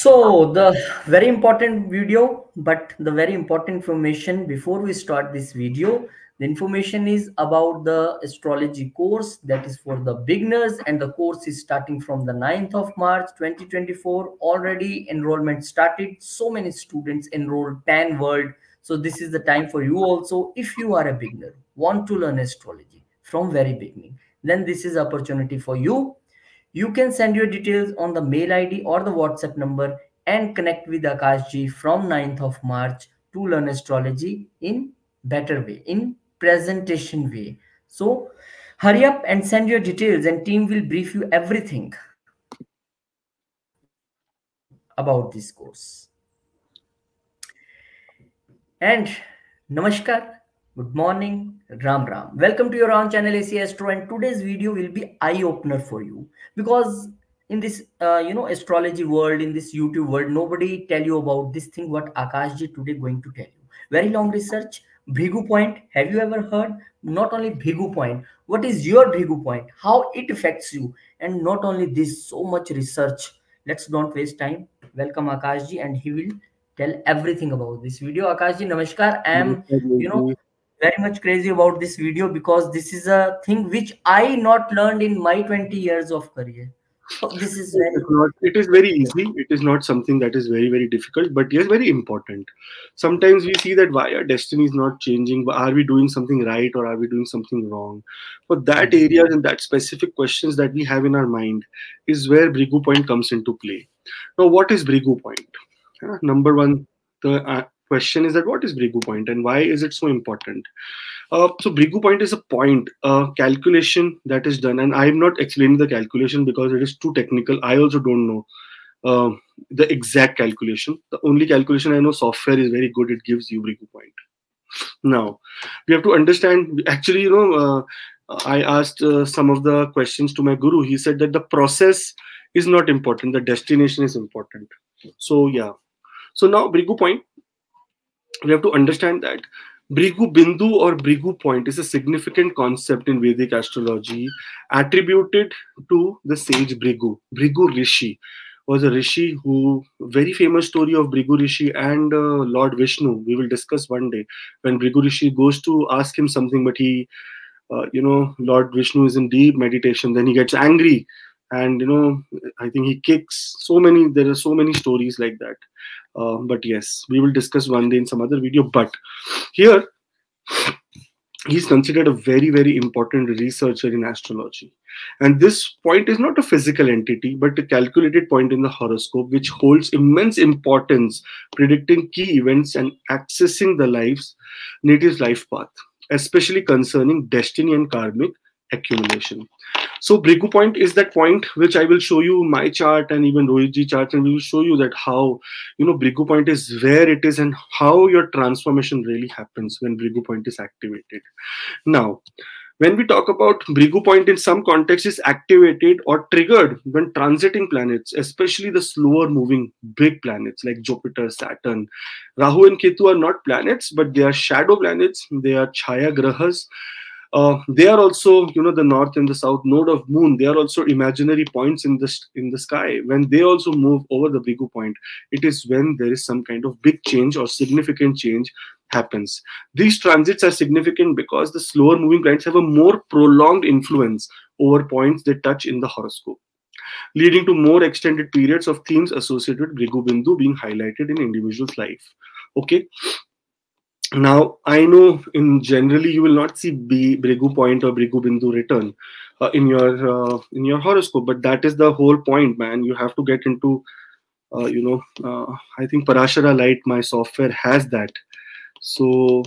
So the very important video, but the very important information before we start this video, the information is about the astrology course that is for the beginners, and the course is starting from the 9th of March 2024. Already enrollment started. So many students enrolled, pan world. So this is the time for you also. If you are a beginner, want to learn astrology from very beginning, then this is opportunity for you. You can send your details on the mail ID or the WhatsApp number and connect with Akashji from 9th of March to learn astrology in better way, in presentation way. So hurry up and send your details, and team will brief you everything about this course. And Namaskar, good morning, Ram Ram. Welcome to your own channel AC Astro, and today's video will be eye opener for you, because in this astrology world, in this YouTube world, nobody tell you about this thing what Akashji today going to tell you. Very long research. Brighu point. Have you ever heard? Not only Brighu point. What is your Brighu point? How it affects you? And not only this, so much research. Let's don't waste time. Welcome Akashji, and he will tell everything about this video. Akashji, namaskar. I am, very much crazy about this video, because this is a thing which I not learned in my 20 years of career. So this is very It is very easy. It is not something that is very, very difficult, but yes, very important. Sometimes we see that why our destiny is not changing. Are we doing something right or are we doing something wrong? For that area and that specific questions that we have in our mind is where Brighu point comes into play. Now, what is Brighu point? Number one, the question is that what is Brighu point and why is it so important? So Brighu point is a point, a calculation that is done, and I am not explaining the calculation because it is too technical. I also don't know the exact calculation. The only calculation I know, software is very good. It gives you Brighu point. Now, we have to understand, actually, I asked some of the questions to my guru. He said that the process is not important. The destination is important. So yeah. So now Brighu point, we have to understand that Brighu Bindu or Brighu point is a significant concept in Vedic astrology attributed to the sage Brighu. Brighu Rishi was a Rishi who, very famous story of Brighu Rishi and Lord Vishnu, we will discuss one day, when Brighu Rishi goes to ask him something, but he, Lord Vishnu is in deep meditation, then he gets angry and, I think he kicks there are so many stories like that. But yes, we will discuss one day in some other video. But here, he's considered a very, very important researcher in astrology. And this point is not a physical entity, but a calculated point in the horoscope, which holds immense importance, predicting key events and accessing the native's life path, especially concerning destiny and karmic accumulation. So Brighu point is that point which I will show you my chart and even Rohitji chart, and we will show you that how, Brighu point is where it is and how your transformation really happens when Brighu point is activated. Now, when we talk about Brighu point in some context is activated or triggered when transiting planets, especially the slower moving big planets like Jupiter, Saturn. Rahu and Ketu are not planets, but they are shadow planets. They are Chaya Grahas. They are also, the north and the south node of moon. They are also imaginary points in the sky. When they also move over the Brighu point, it is when there is some kind of big change or significant change happens. These transits are significant because the slower moving planets have a more prolonged influence over points they touch in the horoscope, leading to more extended periods of themes associated with Brighu Bindu being highlighted in individual's life. Okay. Now, I know in generally you will not see Brighu point or Brighu Bindu written in your horoscope, but that is the whole point, man. You have to get into, I think Parashara Light, my software has that. So,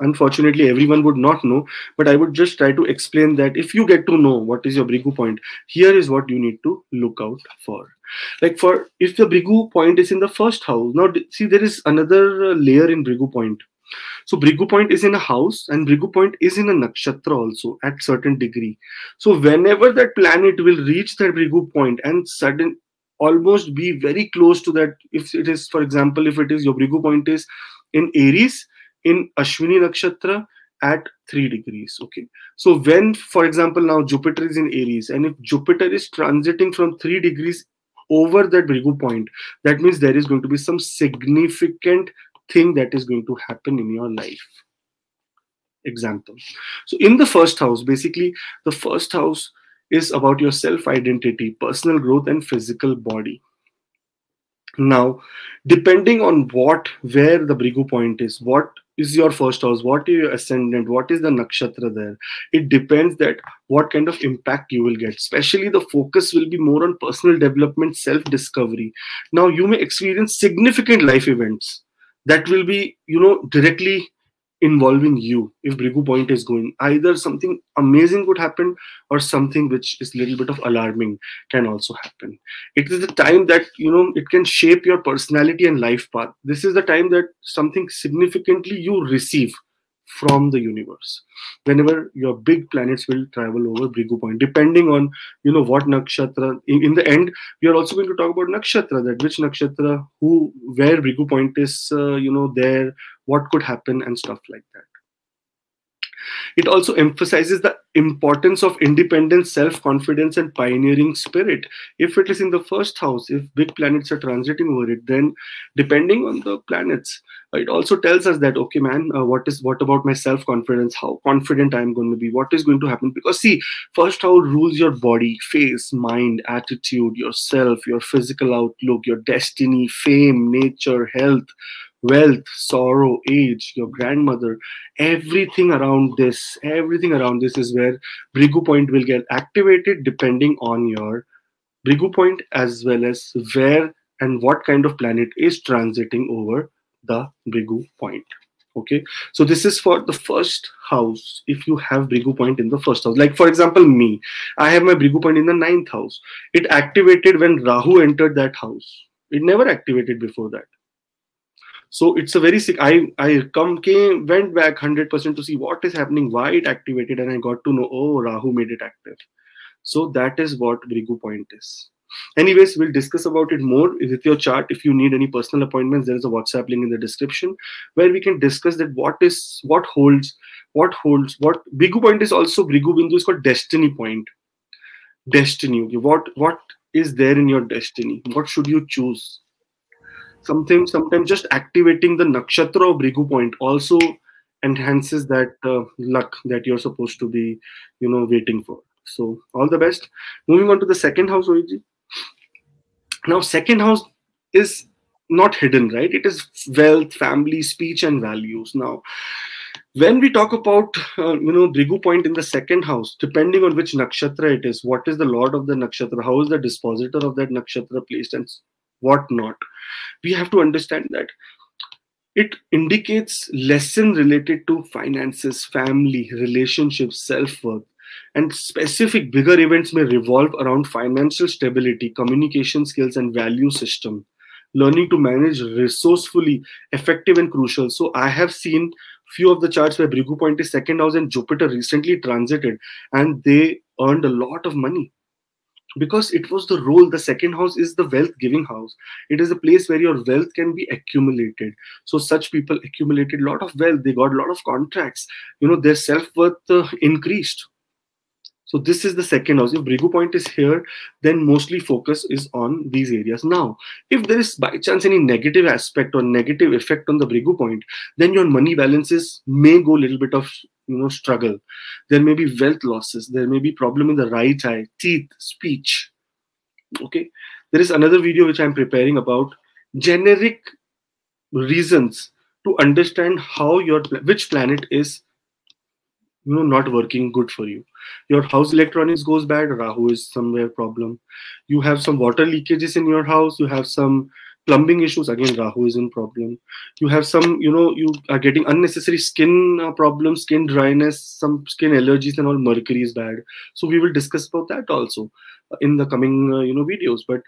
unfortunately, everyone would not know, but I would just try to explain that if you get to know what is your Brighu point, here is what you need to look out for. Like if the Brighu point is in the first house, now see there is another layer in Brighu point. So Brighu point is in a house and Brighu point is in a nakshatra also at certain degree. So whenever that planet will reach that Brighu point and almost be very close to that, if it is, for example, if it is your Brighu point is in Aries, in Ashwini nakshatra at 3 degrees. Okay. So when, for example, now Jupiter is in Aries, and if Jupiter is transiting from 3 degrees over that Brighu point, that means there is going to be some significant thing that is going to happen in your life. Example. So in the first house, basically, the first house is about your self identity, personal growth, and physical body. Now, depending on where the Brighu point is, what is your first house, what is your ascendant, what is the nakshatra there, it depends that what kind of impact you will get. Especially the focus will be more on personal development, self-discovery. Now, you may experience significant life events that will be, directly involving you. If Brighu point is going, either something amazing would happen or something which is a little bit of alarming can also happen. It is the time that it can shape your personality and life path. This is the time that something significantly you receive from the universe whenever your big planets will travel over Brighu point, depending on what nakshatra. In the end, we are also going to talk about nakshatra, that which nakshatra, where Brighu point is there, what could happen and stuff like that. It also emphasizes the importance of independence, self-confidence, and pioneering spirit. If it is in the first house, if big planets are transiting over it, then depending on the planets, it also tells us that, okay, man, what about my self-confidence? How confident I'm going to be? What is going to happen? Because see, first house rules your body, face, mind, attitude, yourself, your physical outlook, your destiny, fame, nature, health, wealth, sorrow, age, your grandmother, everything around this is where Brighu point will get activated, depending on your Brighu point, as well as where and what kind of planet is transiting over the Brighu point. Okay, so this is for the first house. If you have Brighu point in the first house, like for example me, I have my Brighu point in the 9th house. It activated when Rahu entered that house. It never activated before that. So it's a very sick. I went back 100% to see what is happening, why it activated, and I got to know, oh, Rahu made it active. So that is what Brighu point is. Anyways, we'll discuss about it more with your chart. If you need any personal appointments, there is a WhatsApp link in the description where we can discuss that what holds. Brighu point is also, Brighu Bindu is called destiny point. Destiny. Okay, what is there in your destiny? What should you choose? Sometimes just activating the nakshatra of Brighu point also enhances that luck that you're supposed to be, waiting for. So all the best. Moving on to the second house, Oiji. Now, second house is not hidden, right? It is wealth, family, speech, and values. Now, when we talk about Brighu point in the second house, depending on which nakshatra it is, what is the lord of the nakshatra, how is the dispositor of that nakshatra placed, and what not, we have to understand that it indicates lesson related to finances, family, relationships, self-worth, and specific bigger events may revolve around financial stability, communication skills, and value system. Learning to manage resourcefully, effective, and crucial. So I have seen few of the charts where Brighu point is second house and Jupiter recently transited, and they earned a lot of money. Because it was the role, the second house is the wealth giving house. It is a place where your wealth can be accumulated. So such people accumulated a lot of wealth. They got a lot of contracts. Their self-worth increased. So this is the second house. If Brighu point is here, then mostly focus is on these areas. Now, if there is by chance any negative aspect or negative effect on the Brighu point, then your money balances may go a little bit of struggle. There may be wealth losses. There may be problem in the right eye, teeth, speech. Okay. There is another video which I'm preparing about generic reasons to understand how which planet is not working good for you. Your house electronics goes bad, Rahu is somewhere problem. You have some water leakages in your house, you have some plumbing issues, again Rahu is in problem. You have some, you are getting unnecessary skin problems, skin dryness, some skin allergies and all, Mercury is bad. So we will discuss about that also in the coming videos. But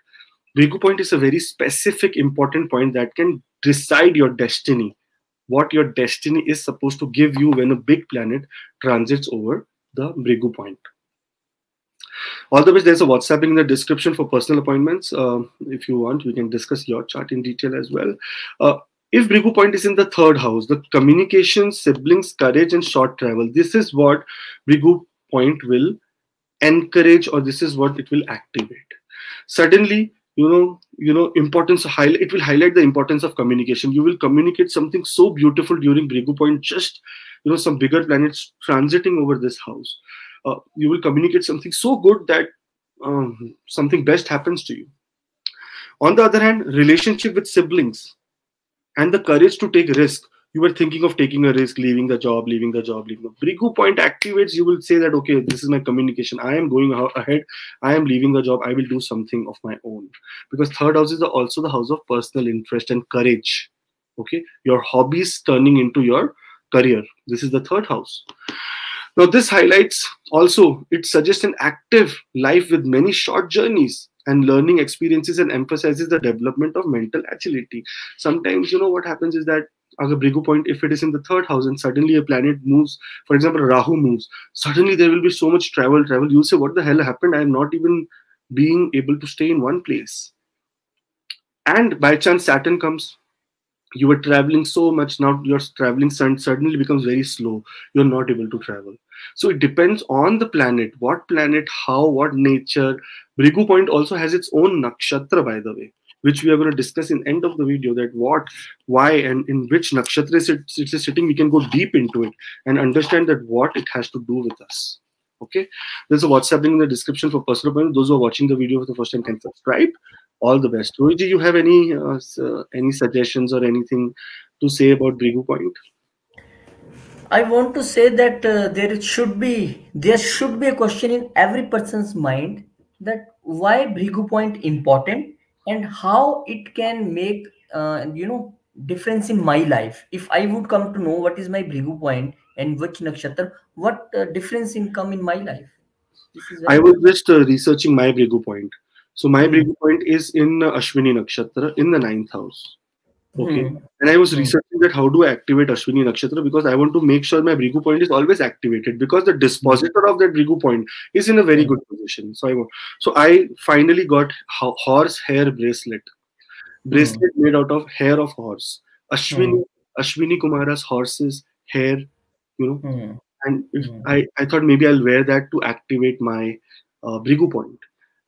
Brighu point is a very specific important point that can decide your destiny, what your destiny is supposed to give you when a big planet transits over the Brighu point. All the best. There's a WhatsApp link in the description for personal appointments. If you want, we can discuss your chart in detail as well. If Brighu point is in the third house, the communication, siblings, courage, and short travel, this is what Brighu point will encourage, or this is what it will activate. Suddenly, importance, it will highlight the importance of communication. You will communicate something so beautiful during Brighu point, just some bigger planets transiting over this house. You will communicate something so good that something best happens to you. On the other hand, relationship with siblings and the courage to take risk. You were thinking of taking a risk, leaving the job. Brighu point activates. You will say that, okay, this is my communication. I am going ahead. I am leaving the job. I will do something of my own. Because third house is also the house of personal interest and courage. Okay, your hobbies turning into your career. This is the third house. Now, this highlights also, it suggests an active life with many short journeys and learning experiences, and emphasizes the development of mental agility. Sometimes, what happens is that as a Brighu point, if it is in the third house and suddenly a planet moves, for example, Rahu moves, suddenly there will be so much travel. You'll say, what the hell happened? I am not even being able to stay in one place. And by chance, Saturn comes. You were traveling so much, now your traveling suddenly becomes very slow. You're not able to travel. So it depends on the planet, what planet, how, what nature. Brighu point also has its own nakshatra, by the way, which we are going to discuss in end of the video, that what, why, and in which nakshatra it is sitting. We can go deep into it and understand that what it has to do with us. Okay, there's a WhatsApp link in the description for personal appointment. Those who are watching the video for the first time can subscribe. All the best. Rohiji, you have any suggestions or anything to say about Brighu point? I want to say that there should be a question in every person's mind, that why Brighu point important and how it can make difference in my life. If I would come to know what is my Brighu point and which nakshatra, what difference in come in my life. This is very I was important. just researching my Brighu point. So my Hmm. Brighu point is in Ashwini Nakshatra in the ninth house. Okay. Hmm. And I was Hmm. researching that how do I activate Ashwini Nakshatra, because I want to make sure my Brighu point is always activated, because the Hmm. dispositor of that Brighu point is in a very Hmm. good position. So I finally got horse hair Hmm. bracelet made out of hair of horse. Hmm. Ashwini Kumara's horse's hair, you know. Hmm. And if Hmm. I thought maybe I'll wear that to activate my Brighu point.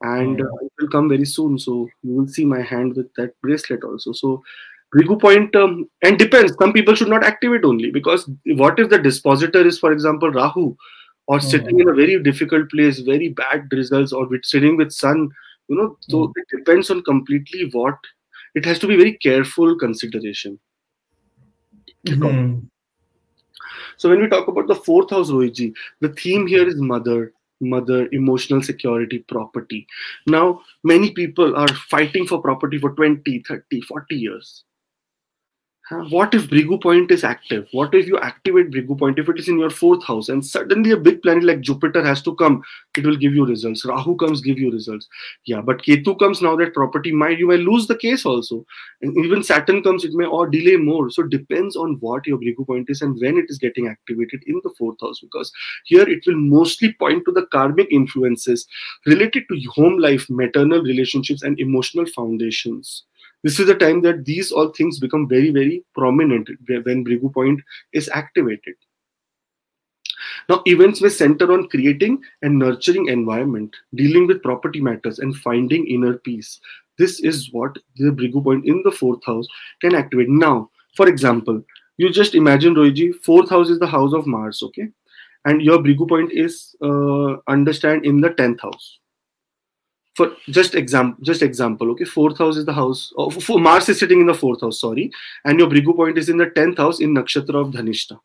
And Hmm. it will come very soon. So you will see my hand with that bracelet also. So Brighu point, and depends. Some people should not activate only, because what if the dispositor is, for example, Rahu, or sitting Hmm. in a very difficult place, very bad results, or sitting with sun, Hmm. so it depends on completely what. It has to be very careful consideration. Hmm. So when we talk about the fourth house, Rohitji, the theme here is mother, emotional security, property. Now, many people are fighting for property for 20, 30, 40 years. What if Brighu point is active? What if you activate Brighu point? If it is in your fourth house and suddenly a big planet like Jupiter has to come, it will give you results. Rahu comes, give you results. Yeah, but Ketu comes, now that property you might lose the case also. And even Saturn comes, it may or delay more. So depends on what your Brighu point is and when it is getting activated in the fourth house, because here it will mostly point to the karmic influences related to home life, maternal relationships, and emotional foundations. This is the time that these all things become very, very prominent when Brighu point is activated. Now, events may center on creating and nurturing environment, dealing with property matters, and finding inner peace. This is what the Brighu point in the fourth house can activate. Now, for example, you just imagine, Rohiji, fourth house is the house of Mars, okay? And your Brighu point is understand in the 10th house. For just example, okay, fourth house is the house for Mars is sitting in the fourth house, sorry, and your Brighu point is in the 10th house in nakshatra of Dhanishta.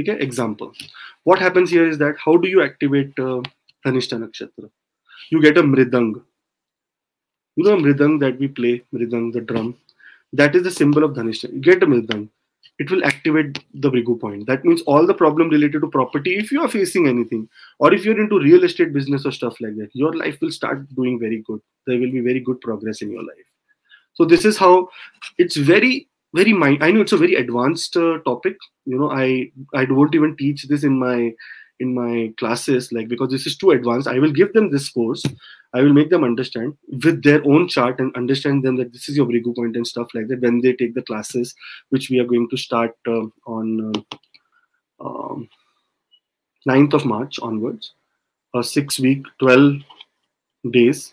Okay, example. What happens here is that how do you activate Dhanishta nakshatra? You get a mridang. You know, a mridang that we play, mridang, the drum. That is the symbol of Dhanishta. You get a mridang. It will activate the Brighu point. That means all the problem related to property, if you are facing anything, or if you're into real estate business or stuff like that, your life will start doing very good. There will be very good progress in your life. So this is how it's very, very mind. I know it's a very advanced topic. I won't even teach this in my classes, like, because this is too advanced. I will give them this course. I will make them understand with their own chart and understand them that this is your Brighu point and stuff like that when they take the classes, which we are going to start on um, 9th of March onwards. A 6 week, 12 days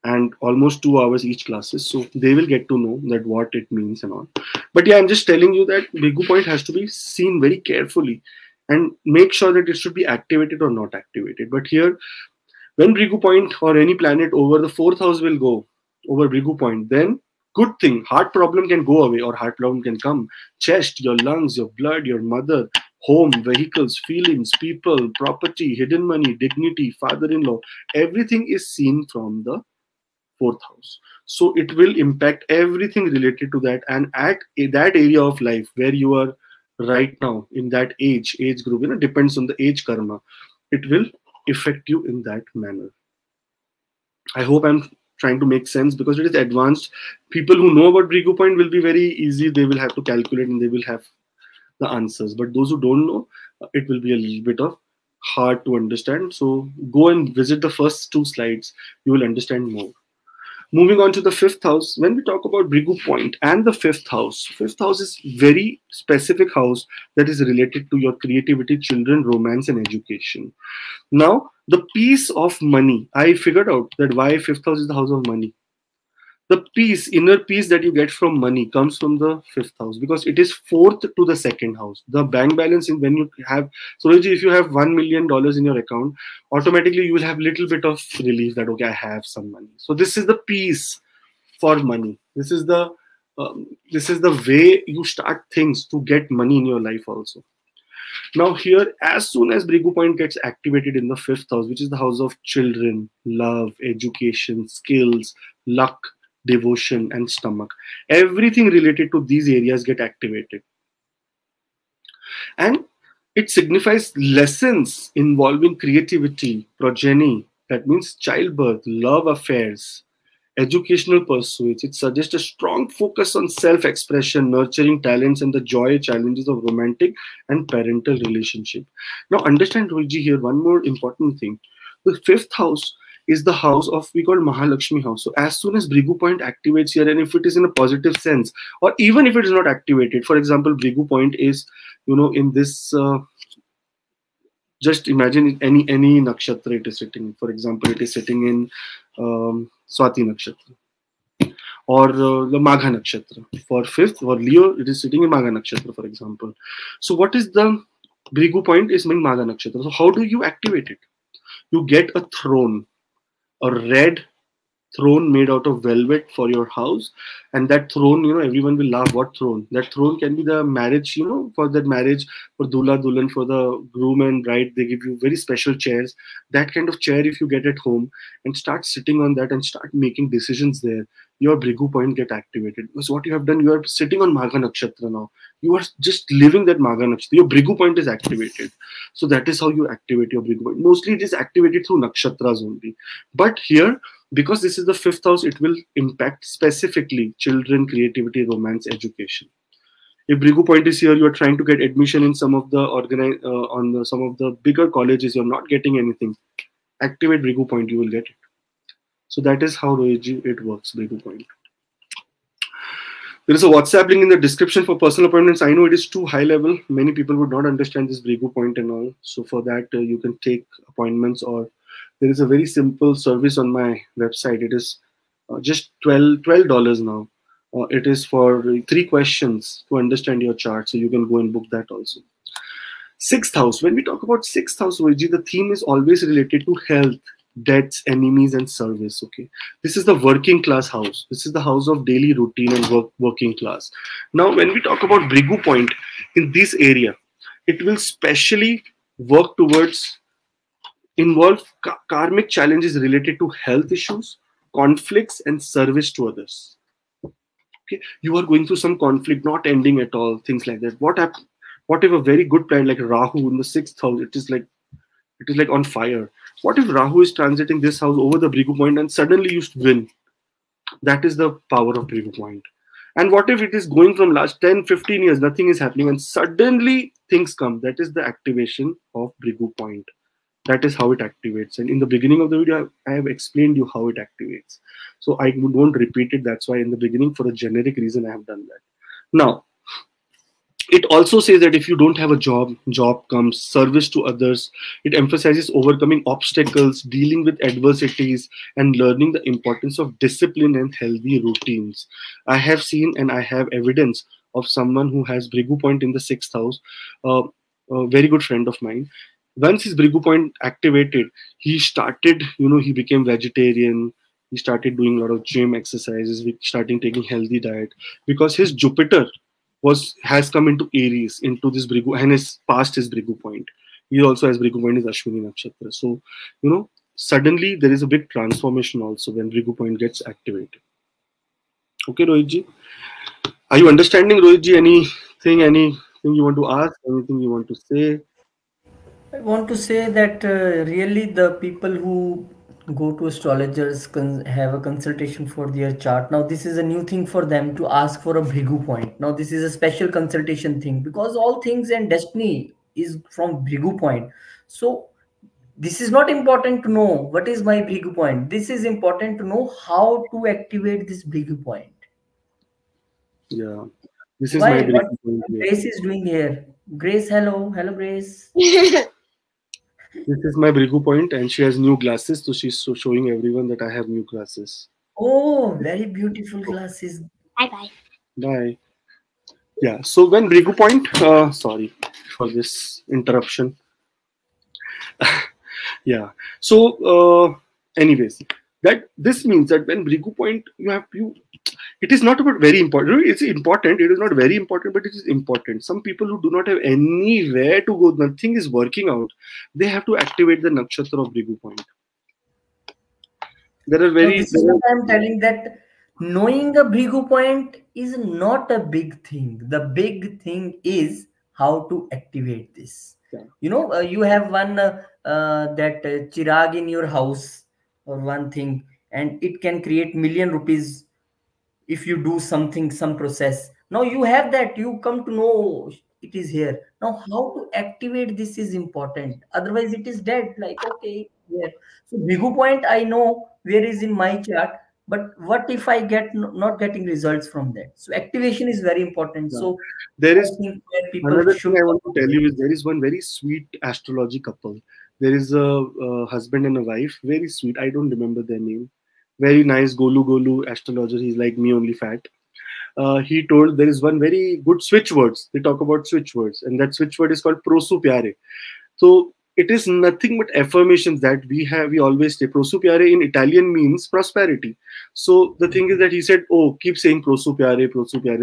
and almost 2 hours each classes. So they will get to know that what it means and all. But yeah, I'm just telling you that Brighu point has to be seen very carefully and make sure that it should be activated or not activated. But here, when Brighu point or any planet over the fourth house will go over Brighu point, then good thing, heart problem can go away or heart problem can come. Chest, your lungs, your blood, your mother, home, vehicles, feelings, people, property, hidden money, dignity, father-in-law, everything is seen from the fourth house. So it will impact everything related to that. And at that area of life where you are right now, in that age group, depends on the age karma, it will affect you in that manner. I hope I'm trying to make sense, because it is advanced. People who know about Brighu point will be very easy. They will have to calculate and they will have the answers. But those who don't know, it will be a little bit of hard to understand. So go and visit the first 2 slides. You will understand more. Moving on to the fifth house, when we talk about Brighu point and the fifth house is very specific house that is related to your creativity, children, romance, and education. Now, the peace of money, I figured out that why fifth house is the house of money. The peace, inner peace that you get from money comes from the fifth house, because it is fourth to the second house. The bank balance, when you have, so if you have $1 million in your account, automatically you will have little bit of relief that, okay, I have some money. So this is the peace for money. This is the way you start things to get money in your life also. Now here, as soon as Brighu point gets activated in the fifth house, which is the house of children, love, education, skills, luck, devotion, and stomach, everything related to these areas get activated. And it signifies lessons involving creativity, progeny, that means childbirth, love affairs, educational pursuits. It suggests a strong focus on self-expression, nurturing talents, and the joy challenges of romantic and parental relationship. Now understand, Rohitji, here one more important thing. The fifth house is the house of, we call Mahalakshmi house. So as soon as Brighu point activates here, and if it is in a positive sense, or even if it is not activated, for example, Brighu point is, in this, just imagine any nakshatra it is sitting. For example, it is sitting in Swati nakshatra, or the Magha nakshatra. For fifth, for Leo, it is sitting in Magha nakshatra, for example. So what is the Brighu point is in Magha nakshatra. So how do you activate it? You get a throne, a red throne made out of velvet for your house, and that throne, everyone will laugh. What throne? That throne can be the marriage, for that marriage, for dula dulan, for the groom and bride, they give you very special chairs. That kind of chair, if you get at home and start sitting on that and start making decisions there, your Brighu point get activated. Because what you have done, you are sitting on Magha nakshatra now. You are just living that Magha nakshatra. Your Brighu point is activated. So that is how you activate your Brighu point. Mostly it is activated through nakshatras only. But here, because this is the fifth house, it will impact specifically children, creativity, romance, education. If Brighu point is here, you are trying to get admission in some of the some of the bigger colleges, you're not getting anything. Activate Brighu point, you will get it. So that is how it works, Brighu point. There is a WhatsApp link in the description for personal appointments. I know it is too high level. Many people would not understand this Brighu point and all. So for that, you can take appointments, or there is a very simple service on my website. It is just $12 now. It is for 3 questions to understand your chart. So you can go and book that also. Sixth house. When we talk about sixth house, the theme is always related to health, debts, enemies, and service. Okay, this is the working class house. This is the house of daily routine and working class. Now, when we talk about Brighu point in this area, it will specially work towards involve karmic challenges related to health issues, conflicts, and service to others. Okay, you are going through some conflict, not ending at all, things like that. What if a very good planet like Rahu in the sixth house, it is like on fire? What if Rahu is transiting this house over the Brighu point and suddenly you win? That is the power of Brighu point. And what if it is going from last 10-15 years, nothing is happening, and suddenly things come? That is the activation of Brighu point. That is how it activates. And in the beginning of the video, I have explained you how it activates. So I won't repeat it. That's why in the beginning, for a generic reason, I have done that. Now, It also says that if you don't have a job, job comes, service to others. It emphasizes overcoming obstacles, dealing with adversities, and learning the importance of discipline and healthy routines. I have seen and I have evidence of someone who has Brighu point in the sixth house, uh, a very good friend of mine. Once his Brighu point activated, he started, he became vegetarian. He started doing a lot of gym exercises, starting taking healthy diet, because his Jupiter has come into Aries, into this Brighu, and has passed his Brighu point. He also has Brighu point is Ashwini Nakshatra. So, suddenly there is a big transformation also when Brighu point gets activated. Okay, Rohitji, are you understanding, Rohitji? Anything you want to ask? Anything you want to say? I want to say that really the people who go to astrologers have a consultation for their chart. Now, this is a new thing for them to ask for a Brighu point. Now, this is a special consultation thing because all things and destiny is from Brighu point. So, this is not important to know what is my Brighu point. This is important to know how to activate this Brighu point. Yeah, this is my Why? What Brighu point here. Grace is doing here? Grace, hello. Hello, Grace. This is my Brighu point, and she has new glasses, so she's showing everyone that I have new glasses. Oh, very beautiful glasses. Bye bye. Bye. Yeah. So when Brighu point, sorry for this interruption. Yeah. So, anyways, that this means that when Brighu point, it is not about very important. It's important. It is not very important, but it is important. Some people who do not have anywhere to go, nothing is working out. They have to activate the nakshatra of Brighu point. There are This is what I'm telling, that knowing a Brighu point is not a big thing. The big thing is how to activate this. Yeah. You have one that chirag in your house or one thing, and it can create ₹1,000,000 if you do something, some process. Now you have that, you come to know it is here. Now how to activate this is important. Otherwise it is dead. Like, okay, yeah. So Brighu point, I know where is in my chart, but what if I get not getting results from that? So activation is very important. Yeah. So there I is think that people another should thing I want to tell you is there is one very sweet astrology couple. There is a husband and a wife, very sweet. I don't remember their name. Very nice Golu astrologer. He's like me, only fat. He told there is one very good switch words. They talk about switch words, and that switch word is called prosu pyare. So it is nothing but affirmations that we have. We always say prosu pyare in Italian means prosperity. So the thing is that he said, "Oh, keep saying prosu pyare,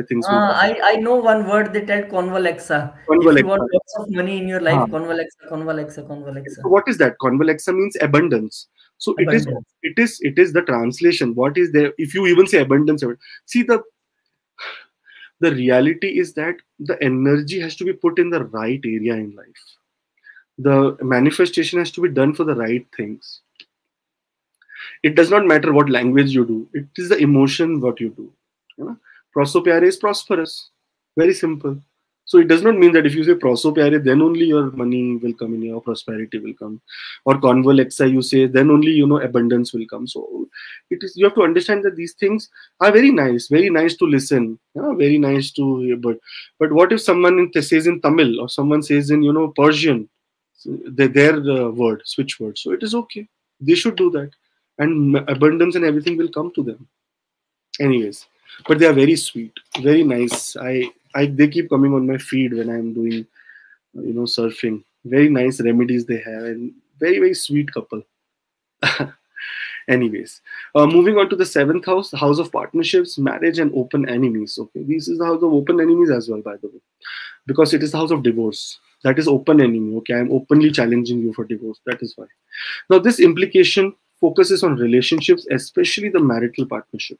things will come." I know one word they tell, convalexa. If you want lots of money in your life, convalexa. So what is that? Convalexa means abundance. So Abundance. it is the translation. What is there? If you even say abundance, see the reality is that the energy has to be put in the right area in life. The manifestation has to be done for the right things. It does not matter what language you do. It is the emotion what you do. Proso pyare is prosperous. Very simple. So it does not mean that if you say proso pyare, then only your money will come in, your prosperity will come. Or convalexa, you say, then only abundance will come. So it is, you have to understand that these things are very nice to listen, very nice to hear. But what if someone says in Tamil or someone says in Persian, their word, switch word? So it is okay. They should do that, and abundance and everything will come to them. Anyways, but they are very sweet, very nice. They keep coming on my feed when I'm doing surfing. Very nice remedies they have, and very sweet couple. Anyways, moving on to the seventh house of partnerships, marriage, and open enemies. Okay, this is the house of open enemies as well, by the way, because it is the house of divorce. That is open enemy. Okay, I'm openly challenging you for divorce. That is why. Now this implication focuses on relationships, especially the marital partnership.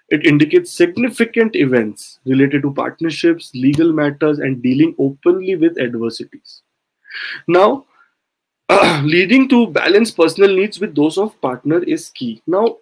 It indicates significant events related to partnerships, legal matters, and dealing openly with adversities. Now, leading to balance personal needs with those of partner is key. Now,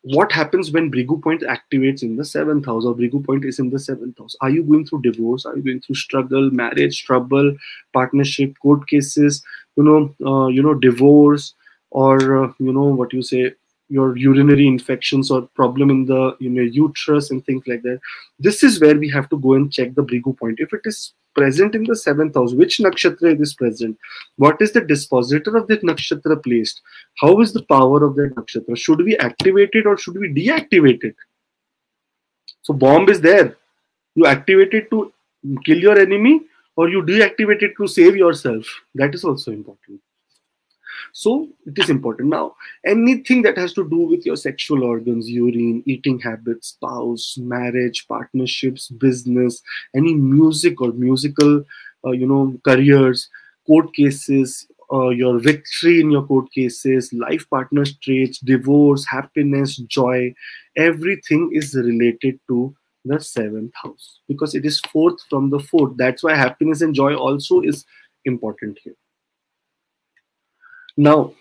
what happens when Brighu point activates in the seventh house, or Brighu point is in the seventh house? Are you going through divorce? Are you going through struggle, marriage, trouble, partnership, court cases, divorce, or what you say, your urinary infections or problem in the uterus and things like that. This is where we have to go and check the Brighu point. If it is present in the 7th house, which nakshatra it is present, what is the dispositor of that nakshatra placed, how is the power of that nakshatra, should we activate it or should we deactivate it? So bomb is there, you activate it to kill your enemy or you deactivate it to save yourself. That is also important. So it is important. Now, anything that has to do with your sexual organs, urine, eating habits, spouse, marriage, partnerships, business, any music or musical, careers, court cases, your victory in your court cases, life partner traits, divorce, happiness, joy, everything is related to the 7th house because it is 4th from the 4th. That's why happiness and joy also is important here. Now,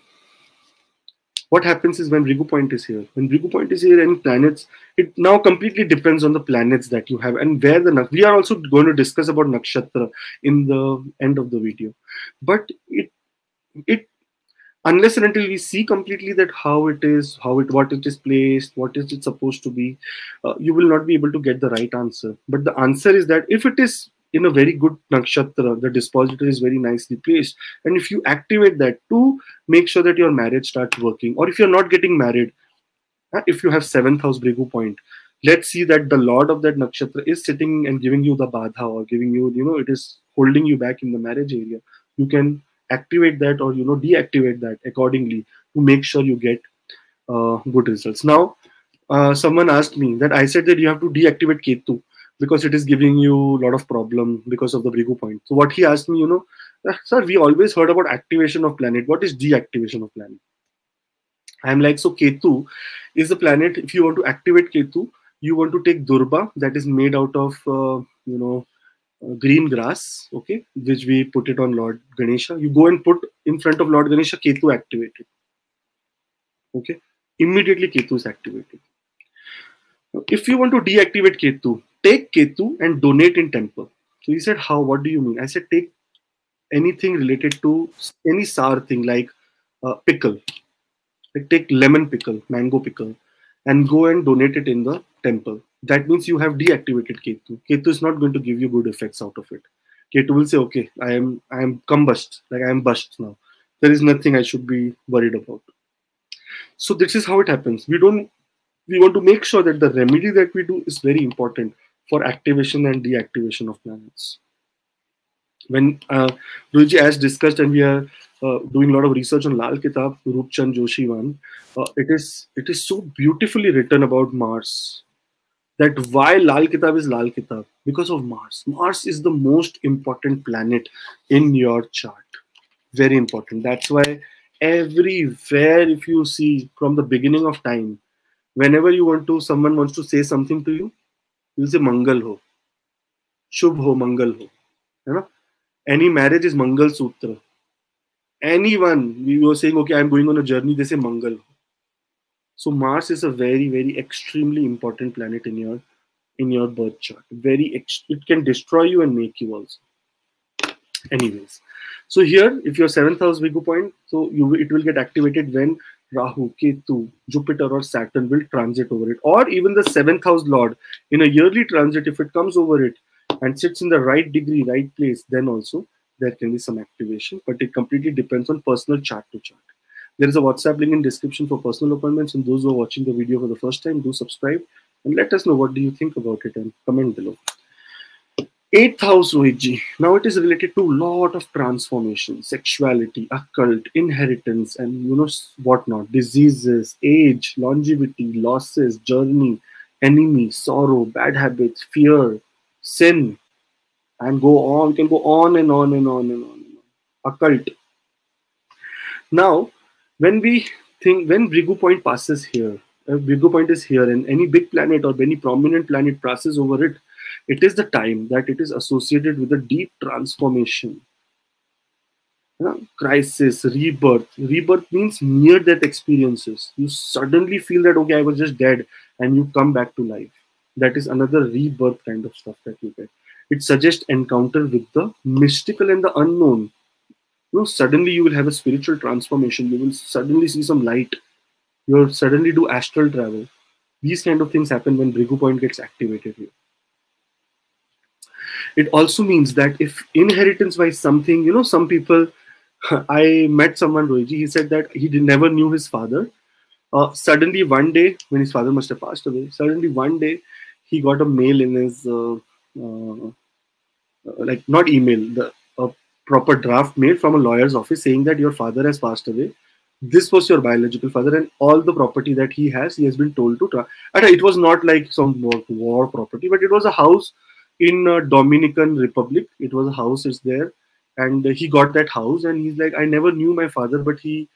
what happens is when Brighu point is here, and planets, it now completely depends on the planets that you have and where we are also going to discuss about nakshatra in the end of the video. But it unless and until we see completely that what it is placed, what is it supposed to be, you will not be able to get the right answer. But the answer is that if it is in a very good nakshatra, the dispositor is very nicely placed, and if you activate that to make sure that your marriage starts working, or if you're not getting married, if you have 7th house Brighu point, let's see that the lord of that nakshatra is sitting and giving you the badha or giving you, it is holding you back in the marriage area, you can activate that or deactivate that accordingly to make sure you get good results. Now, someone asked me that I said that you have to deactivate Ketu because it is giving you a lot of problem because of the Brighu point. So what he asked me, sir, we always heard about activation of planet. What is deactivation of planet? I'm like, so Ketu is a planet. If you want to activate Ketu, you want to take Durba that is made out of, green grass, okay, which we put it on Lord Ganesha. You go and put in front of Lord Ganesha, Ketu activated. Okay, immediately Ketu is activated. If you want to deactivate Ketu, take Ketu and donate in temple. So he said, how? What do you mean? I said, take anything related to any sour thing like pickle. Like take lemon pickle, mango pickle, and go and donate it in the temple. That means you have deactivated Ketu. Ketu is not going to give you good effects out of it. Ketu will say, okay, I am combust, like I am bust now. There is nothing I should be worried about. So this is how it happens. We want to make sure that the remedy that we do is very important for activation and deactivation of planets. When Guruji, as discussed, and we are doing a lot of research on Lal Kitab, Roopchand Joshi one, it is so beautifully written about Mars. That why Lal Kitab is Lal Kitab? Because of Mars. Mars is the most important planet in your chart. Very important. That's why everywhere, if you see from the beginning of time, whenever someone wants to say something to you, you'll say Mangal ho, Shubh ho, Mangal ho. You know? Any marriage is Mangal Sutra. Anyone, we were saying, okay, I'm going on a journey, they say Mangal ho. So Mars is a very, very extremely important planet in your birth chart. It can destroy you and make you also. Anyways, so here, if your 7th house Brighu point, so it will get activated when Rahu, Ketu, Jupiter or Saturn will transit over it, or even the 7th house Lord in a yearly transit, if it comes over it and sits in the right degree, right place, then also there can be some activation, but it completely depends on personal chart to chart. There is a WhatsApp link in description for personal appointments, and those who are watching the video for the first time, do subscribe and let us know what do you think about it and comment below. 8th house Rohitji. Now it is related to a lot of transformation, sexuality, occult, inheritance, and whatnot, diseases, age, longevity, losses, journey, enemy, sorrow, bad habits, fear, sin, and go on. We can go on and on and on and on and on. Occult. Now, when Brighu point passes here, Brighu point is here, and any big planet or any prominent planet passes over it, it is the time that it is associated with a deep transformation. Crisis, rebirth. Rebirth means near-death experiences. You suddenly feel that, okay, I was just dead, and you come back to life. That is another rebirth kind of stuff that you get. It suggests encounter with the mystical and the unknown. Suddenly you will have a spiritual transformation. You will suddenly see some light. You suddenly do astral travel. These kind of things happen when Brighu point gets activated here. It also means that if inheritance wise something, some people, I met someone, Rohiji, he said that never knew his father. Suddenly one day, when his father must have passed away, suddenly one day he got a mail in his, like not email, the a proper draft mail from a lawyer's office saying that your father has passed away. This was your biological father, and all the property that he has been told to. And it was not like some war property, but it was a house in Dominican Republic. It was a house, is there, and he got that house, and he's like, I never knew my father, but he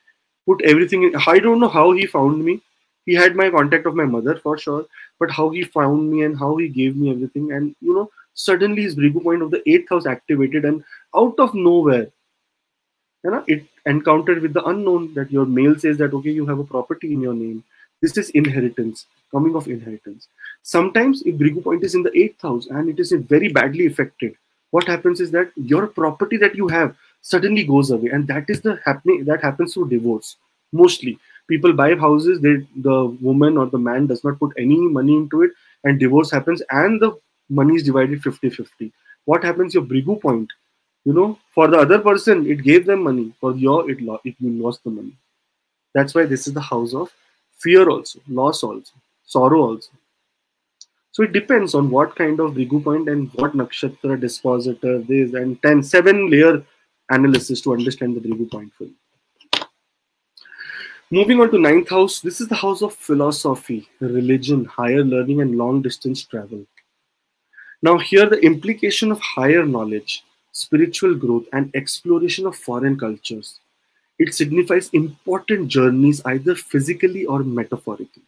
put everything in. I don't know how he found me. He had my contact of my mother for sure, but how he found me and how he gave me everything, and suddenly his Brigu point of the eighth house activated, and out of nowhere, it encountered with the unknown that your mail says that okay, you have a property in your name. This is inheritance, coming of inheritance. Sometimes if Brigu point is in the eighth house and it is very badly affected, what happens is that your property that you have suddenly goes away, and that is the happening that happens through divorce. Mostly people buy houses, the woman or the man does not put any money into it, and divorce happens, and the money is divided 50-50. What happens? Your Brigu point, for the other person it gave them money, for you lost the money. That's why this is the house of fear also, loss also, sorrow also. So it depends on what kind of Brigu point and what nakshatra, dispositor, this and 7 layer analysis to understand the Brigu point for you. Moving on to ninth house, this is the house of philosophy, religion, higher learning, and long distance travel. Now, here the implication of higher knowledge, spiritual growth, and exploration of foreign cultures. It signifies important journeys either physically or metaphorically.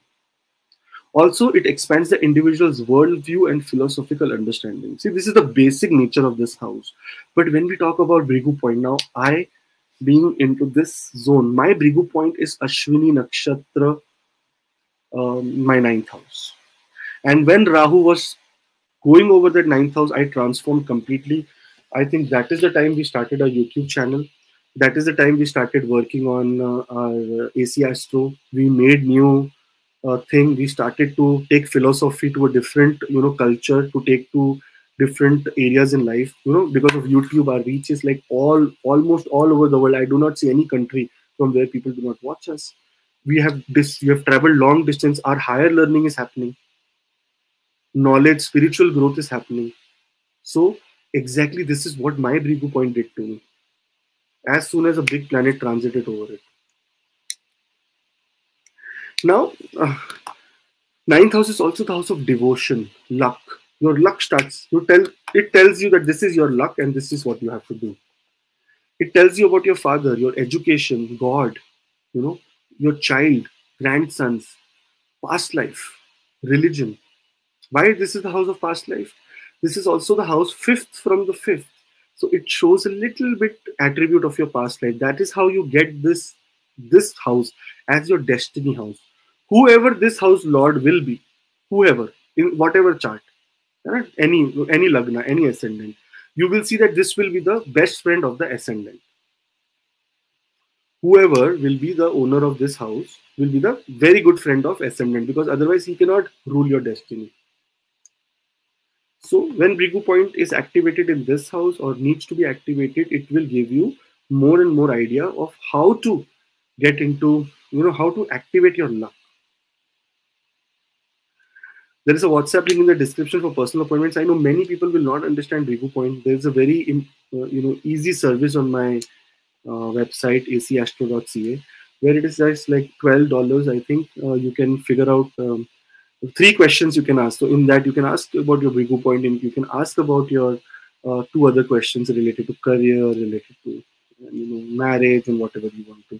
Also, it expands the individual's worldview and philosophical understanding. See, this is the basic nature of this house. But when we talk about Brigu point, now being into this zone, my Brigu point is Ashwini Nakshatra, my ninth house. And when Rahu was going over that ninth house, I transformed completely. I think that is the time we started our YouTube channel. That is the time we started working on our AC Astro. We made new thing. We started to take philosophy to a different, culture, to take to different areas in life. Because of YouTube, our reach is like almost all over the world. I do not see any country from where people do not watch us. We have traveled long distance. Our higher learning is happening. Knowledge, spiritual growth is happening. So exactly this is what my Brigu point did to me. As soon as a big planet transited over it. Now, ninth house is also the house of devotion, luck. Your luck starts. It tells you that this is your luck and this is what you have to do. It tells you about your father, your education, God, your child, grandsons, past life, religion. Why this is the house of past life? This is also the house fifth from the fifth. So it shows a little bit attribute of your past life. That is how you get this house as your destiny house. Whoever this house lord will be, whoever, in whatever chart, any lagna, any ascendant, you will see that this will be the best friend of the ascendant. Whoever will be the owner of this house will be the very good friend of ascendant, because otherwise he cannot rule your destiny. So when Brigu point is activated in this house or needs to be activated, it will give you more and more idea of how to get into, how to activate your luck. There is a WhatsApp link in the description for personal appointments. I know many people will not understand Brigu point. There is a very easy service on my website acastro.ca, where it is just like $12. I think you can figure out 3 questions you can ask. So in that you can ask about your Brigu point, and you can ask about your 2 other questions related to career, related to marriage, and whatever you want to.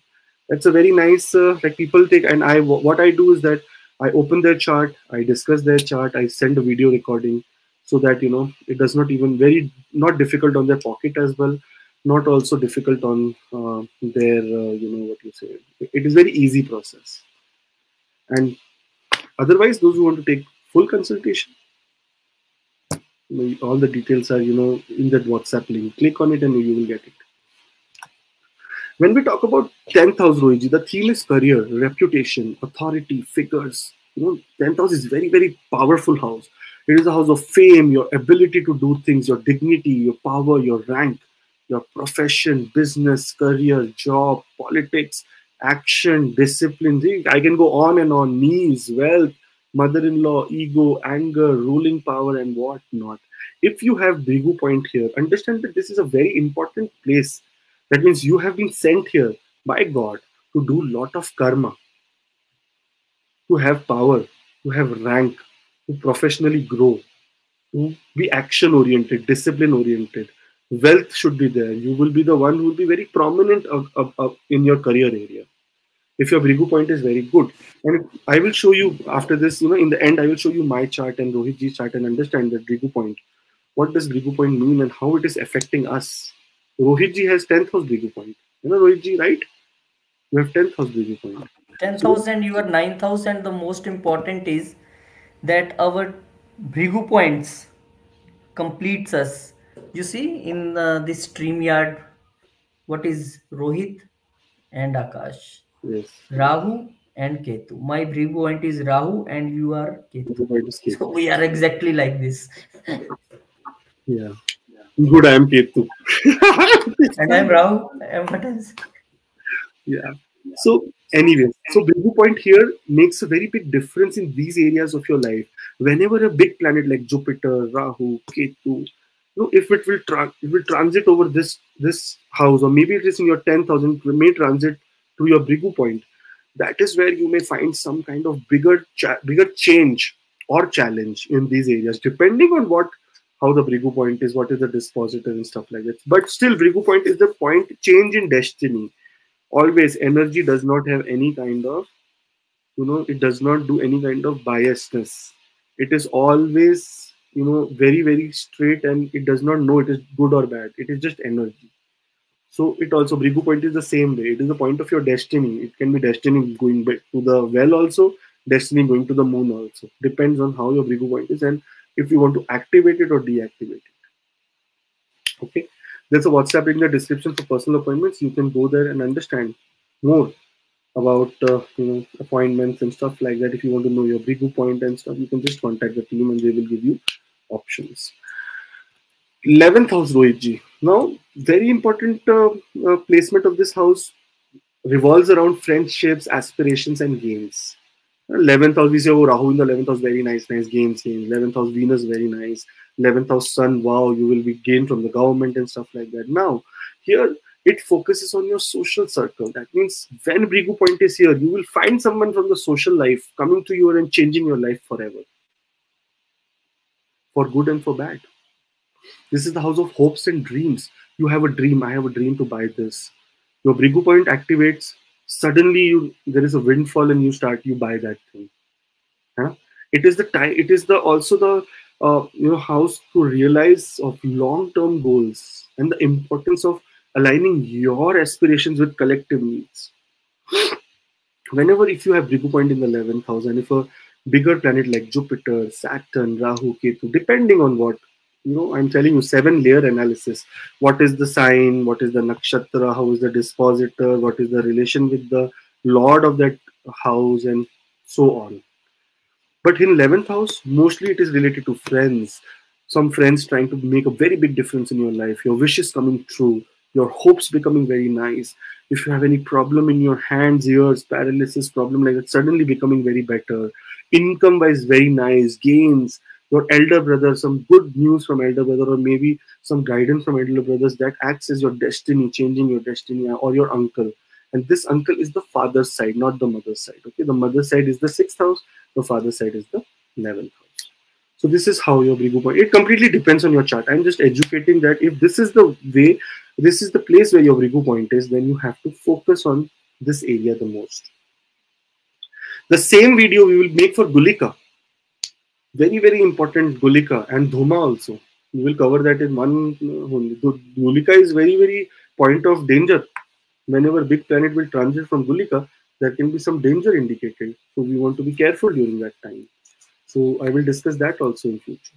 That's a very nice like people take. And what I do is that I open their chart, I discuss their chart, I send a video recording, so that it does not even not difficult on their pocket as well, not also difficult on their what you say. It is very easy process. And otherwise, those who want to take full consultation, all the details are in that WhatsApp link. Click on it and you will get it. When we talk about 10th house, Rohiji, the theme is career, reputation, authority, figures. 10th house is very, very powerful house. It is a house of fame, your ability to do things, your dignity, your power, your rank, your profession, business, career, job, politics, action, discipline. See, I can go on and on. Knees, wealth, mother-in-law, ego, anger, ruling power, and what not. If you have Brighu point here, understand that this is a very important place. That means you have been sent here by God to do lot of karma, to have power, to have rank, to professionally grow, to be action oriented, discipline oriented. Wealth should be there. You will be the one who will be very prominent in your career area. If your Brighu point is very good. And I will show you after this, in the end, I will show you my chart and Rohitji's chart and understand the Brighu point. What does Brighu point mean and how it is affecting us? Rohitji has 10th house Brighu point. Rohitji, right? You have 10th house Brighu point. 10,000, you are 9,000. The most important is that our Brighu points completes us. You see in this StreamYard, what is Rohit and Akash? Yes. Rahu and Ketu. My Brighu point is Rahu and you are Ketu. Brighu point is Ketu. So we are exactly like this. Yeah. Good, I am Ketu. And I'm Rahu. What else? Yeah. So anyway, so Brighu point here makes a very big difference in these areas of your life. Whenever a big planet like Jupiter, Rahu, Ketu, if it will transit over this house, or maybe it is in your 10,000, may transit to your Brighu point. That is where you may find some kind of bigger change or challenge in these areas, depending on how the Brighu point is, what is the dispositor and stuff like that. But still, Brighu point is the point change in destiny. Always, energy does not have any kind of, it does not do any kind of biasness. It is always, very, very straight, and it does not know it is good or bad. It is just energy. So it also, Brighu point is the same way. It is the point of your destiny. It can be destiny going back to the well also, destiny going to the moon also. Depends on how your Brighu point is and if you want to activate it or deactivate it. Okay. There's a WhatsApp in the description for personal appointments. You can go there and understand more about appointments and stuff like that. If you want to know your Brighu point and stuff, you can just contact the team and they will give you options. 11th house, Rohitji. Now, very important placement of this house revolves around friendships, aspirations, and gains. 11th house, we say, oh, Rahu in the 11th house, very nice gains. 11th house, Venus, very nice. 11th house, Sun, wow, you will be gained from the government and stuff like that. Now, here, it focuses on your social circle. That means when Brighu point is here, you will find someone from the social life coming to you and changing your life forever. For good and for bad. This is the house of hopes and dreams. You have a dream. I have a dream to buy this. Your Brighu point activates. Suddenly, there is a windfall, and you buy that thing. Huh? It is the time. It is also the house to realize of long-term goals and the importance of aligning your aspirations with collective needs. Whenever, if you have Brighu point in the 11th house, and if a bigger planet like Jupiter, Saturn, Rahu, Ketu, depending on what. I'm telling you, 7-layer analysis. What is the sign? What is the nakshatra? How is the dispositor? What is the relation with the lord of that house? And so on. But in 11th house, mostly it is related to friends. Some friends trying to make a very big difference in your life. Your wishes coming true. Your hopes becoming very nice. If you have any problem in your hands, ears, paralysis, problem like that, suddenly becoming very better. Income-wise, very nice. Gains. Your elder brother, some good news from elder brother, or maybe some guidance from elder brothers that acts as your destiny, changing your destiny, or your uncle. And this uncle is the father's side, not the mother's side. Okay, the mother's side is the 6th house, the father's side is the 11th house. So this is how your Brighu point. It completely depends on your chart. I'm just educating that if this is the way, this is the place where your Brighu point is, then you have to focus on this area the most. The same video we will make for Gulika. Very, very important Gulika and Dhuma also. We will cover that in one only. Gulika is very, very point of danger. Whenever big planet will transit from Gulika, there can be some danger indicated. So we want to be careful during that time. So I will discuss that also in future.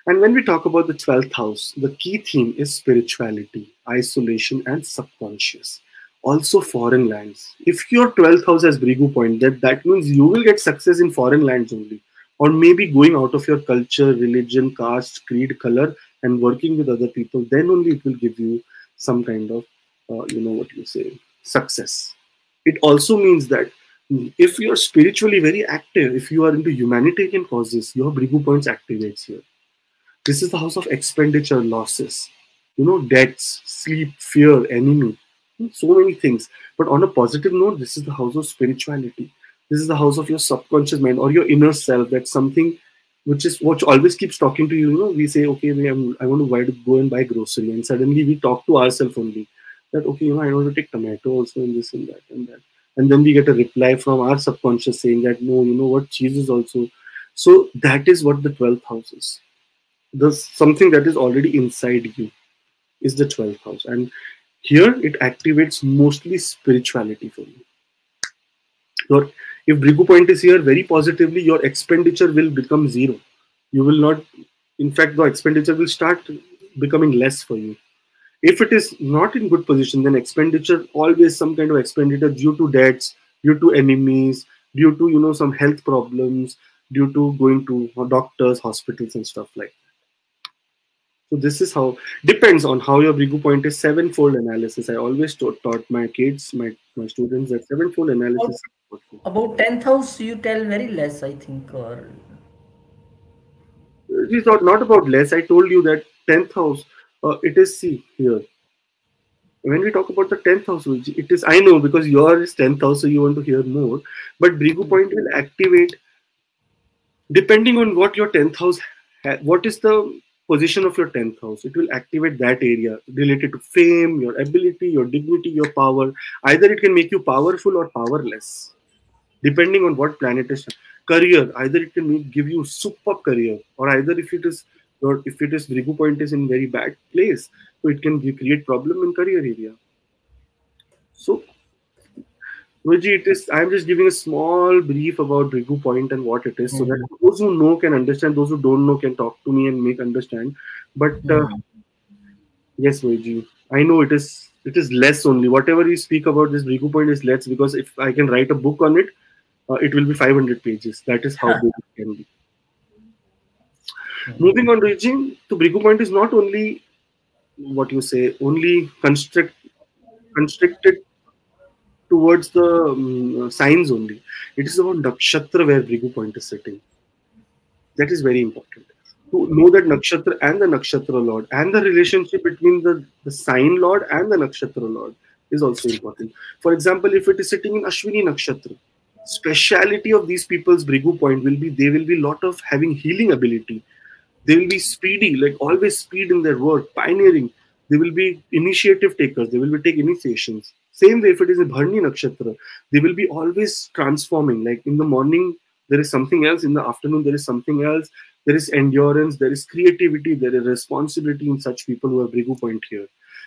And when we talk about the 12th house, the key theme is spirituality, isolation, and subconscious. Also, foreign lands. If your 12th house has Brighu point, that means you will get success in foreign lands only. Or maybe going out of your culture, religion, caste, creed, color, and working with other people, then only it will give you some kind of, what you say, success. It also means that if you're spiritually very active, if you are into humanitarian causes, your Brighu points activates here. This is the house of expenditure, losses, debts, sleep, fear, enemy, so many things. But on a positive note, this is the house of spirituality. This is the house of your subconscious mind or your inner self. That's something which always keeps talking to you. We say, okay, I want to go and buy grocery, and suddenly we talk to ourselves only that, okay, I want to take tomato also and this and that and that. And then we get a reply from our subconscious saying that, no, what, cheese is also. So that is what the 12th house is. Something that is already inside you is the 12th house, and here it activates mostly spirituality for you. If Brighu point is here very positively, your expenditure will become zero. You will not, in fact, the expenditure will start becoming less for you. If it is not in good position, then expenditure, always some kind of expenditure due to debts, due to enemies, due to some health problems, due to going to doctors, hospitals, and stuff like that. So this is how, depends on how your Brighu point is. Sevenfold analysis. I always taught my kids, my students, that sevenfold analysis. About 10th house, you tell very less, I think. Or it is not about less. I told you that 10th house. It is, see here. When we talk about the 10th house, it is, I know because your is 10th house, so you want to hear more. But Brighu point will activate depending on what your 10th house, what is the position of your 10th house. It will activate that area related to fame, your ability, your dignity, your power. Either it can make you powerful or powerless, depending on what planet is. Career, either it can give you superb career, or either if it is Brighu point is in very bad place, so it can create problem in career area. So I'm just giving a small brief about Brighu point and what it is, so that those who know can understand, those who don't know can talk to me and make understand. But yes, Viji, I know it is less only. Whatever you speak about this Brighu point is less, because if I can write a book on it, it will be 500 pages. That is how big it can be. Moving on, Viji, to Brighu point is not only what you say, only constricted towards the signs only. It is about nakshatra where Brighu point is sitting. That is very important. To know that nakshatra and the nakshatra lord and the relationship between the sign lord and the nakshatra lord is also important. For example, if it is sitting in Ashwini nakshatra, speciality of these people's Brighu point will be they will be lot of having healing ability. They will be speedy, like always speed in their work, pioneering. They will be initiative takers. They will be take initiations. Same way if it is a Bharni Nakshatra, they will be always transforming. Like in the morning, there is something else. In the afternoon, there is something else. There is endurance. There is creativity. There is responsibility in such people who have Brighu point here.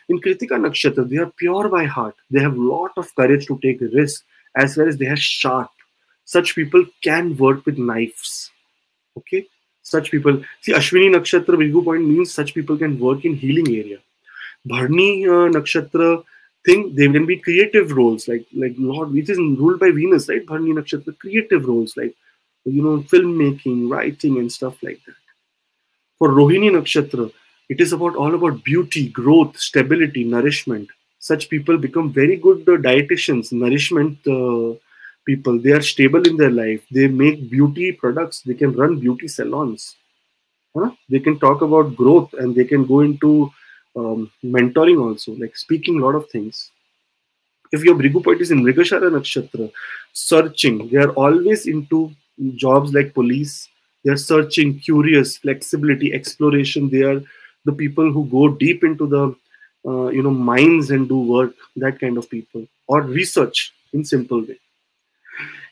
In Kritika Nakshatra, they are pure by heart. They have lot of courage to take risk, as well as they are sharp. Such people can work with knives. Okay. Such people, see, Ashwini Nakshatra Brighu point means such people can work in healing area. Bharni Nakshatra thing, they can be creative roles, like Lord, which is ruled by Venus, right? Bharni Nakshatra, creative roles like filmmaking, writing, and stuff like that. For Rohini Nakshatra, it is all about beauty, growth, stability, nourishment. Such people become very good dietitians, nourishment people. They are stable in their life. They make beauty products. They can run beauty salons. They can talk about growth, and they can go into mentoring also, like speaking a lot of things. If your Brighu point is in Mrigashara Nakshatra, searching, they are always into jobs like police. They are searching, curious, flexibility, exploration. They are the people who go deep into the mines and do work, that kind of people, or research in simple way.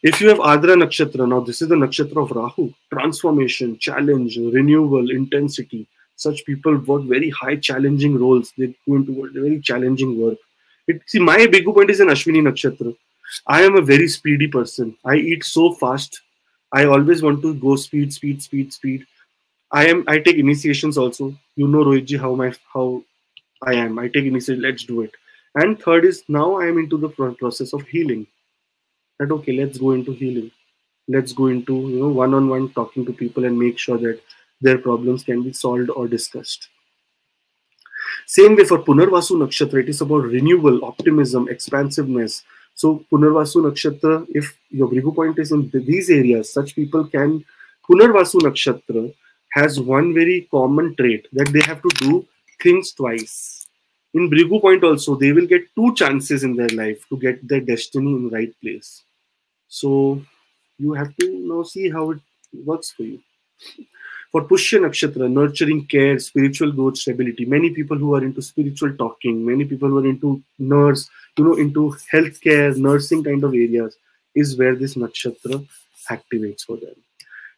If you have Adra Nakshatra, now this is the Nakshatra of Rahu, transformation, challenge, renewal, intensity. Such people work very high challenging roles. They go into very challenging work. See, my Brighu point is an Ashwini Nakshatra. I am a very speedy person. I eat so fast. I always want to go speed. I take initiations also. You know, Rohitji, how I am. I take initiation. Let's do it. And third is, now I am into the process of healing. That okay, let's go into healing. Let's go into, one-on-one talking to people and make sure that their problems can be solved or discussed. Same way for Punarvasu Nakshatra, it is about renewal, optimism, expansiveness. So Punarvasu Nakshatra, if your Brighu point is in these areas, such people can, Punarvasu Nakshatra has one very common trait, that they have to do things twice. In Brighu point also, they will get 2 chances in their life to get their destiny in the right place. So you have to now see how it works for you. For Pushya Nakshatra, nurturing care, spiritual growth, stability. Many people who are into spiritual talking, many people who are into nurse, into healthcare, nursing kind of areas, is where this nakshatra activates for them.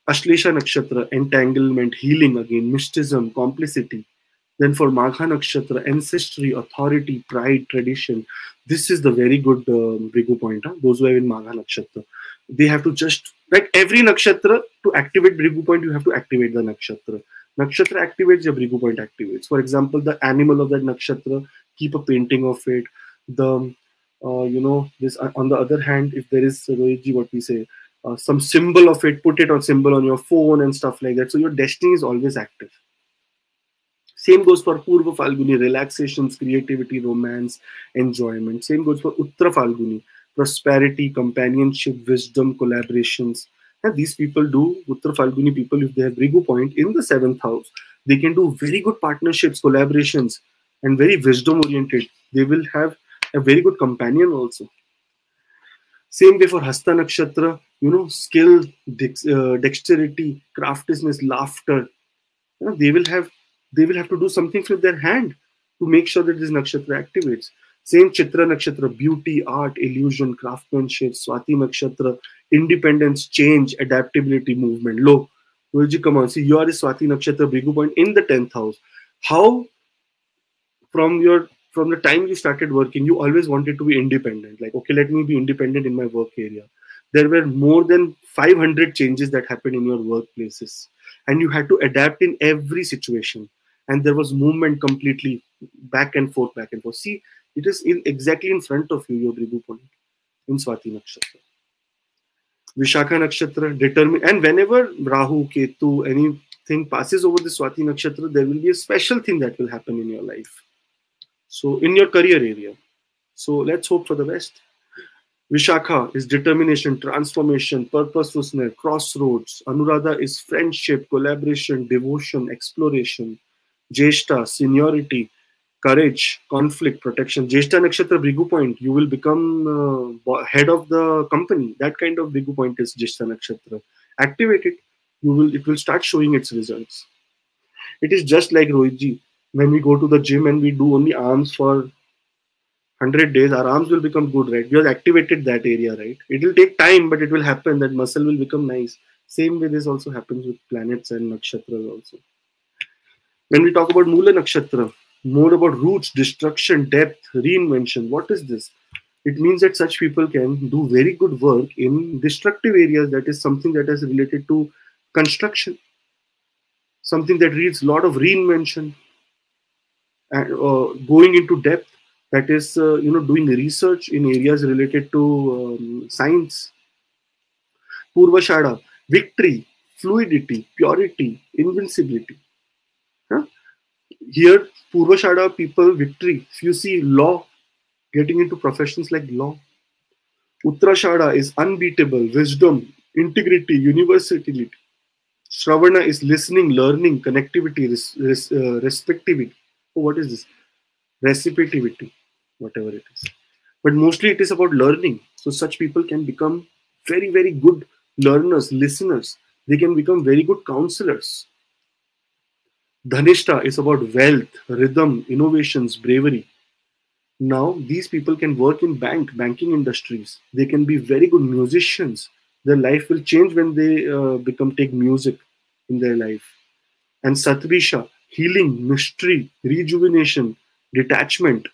Ashlesha Nakshatra, entanglement, healing again, mysticism, complicity. Then for Magha Nakshatra, ancestry, authority, pride, tradition. This is the very good Brighu point. Those who are in Magha Nakshatra, they have to just, like every nakshatra, to activate Brighu point, you have to activate the nakshatra. Nakshatra activates, your Brighu point activates. For example, the animal of that nakshatra, keep a painting of it. The this on the other hand, if there is, Rohitji, what we say, some symbol of it, put it on symbol on your phone and stuff like that. So your destiny is always active. Same goes for Purva Falguni, relaxations, creativity, romance, enjoyment. Same goes for Uttara Falguni, prosperity, companionship, wisdom, collaborations. And these people do, Uttara Falguni people, if they have Brighu point in the 7th house, they can do very good partnerships, collaborations, and very wisdom oriented. They will have a very good companion also. Same way for Hasta Nakshatra, skill, dexterity, craftiness, laughter. They will have to do something with their hand to make sure that this nakshatra activates. Same Chitra Nakshatra, beauty, art, illusion, craftsmanship. Swati Nakshatra, independence, change, adaptability, movement. Lo, Rohitji, come on, see, you are a Swati Nakshatra Brighu point in the 10th house. How from the time you started working, you always wanted to be independent. Like, okay, let me be independent in my work area. There were more than 500 changes that happened in your workplaces, and you had to adapt in every situation. And there was movement completely back and forth, back and forth. See, it is exactly in front of you, your Brighu point in Swati Nakshatra. Vishakha Nakshatra, determine, and whenever Rahu, Ketu, anything passes over the Swati Nakshatra, there will be a special thing that will happen in your life. So in your career area. So let's hope for the best. Vishakha is determination, transformation, purposefulness, crossroads. Anuradha is friendship, collaboration, devotion, exploration. Jeshta, seniority, courage, conflict, protection. Jeshta Nakshatra Brighu point, you will become head of the company. That kind of Brighu point is Jeshta Nakshatra. Activate it, it will start showing its results. It is just like Rohitji, when we go to the gym and we do only arms for 100 days, our arms will become good, right? We have activated that area, right? It will take time, but it will happen. That muscle will become nice. Same way this also happens with planets and nakshatras also. When we talk about Mula Nakshatra, more about roots, destruction, depth, reinvention. What is this? It means that such people can do very good work in destructive areas. That is something that is related to construction, something that needs a lot of reinvention, and going into depth. That is, doing research in areas related to science. Purvashada, victory, fluidity, purity, invincibility. Huh? Here, Purvashada people, victory. If you see law, getting into professions like law. Uttarashada is unbeatable, wisdom, integrity, universality. Shravana is listening, learning, connectivity, respectivity. Oh, what is this? Reciprocity, whatever it is. But mostly it is about learning. So such people can become very, very good learners, listeners. They can become very good counselors. Dhanishta is about wealth, rhythm, innovations, bravery. Now, these people can work in banking industries. They can be very good musicians. Their life will change when they take music in their life. And Satvisha, healing, mystery, rejuvenation, detachment.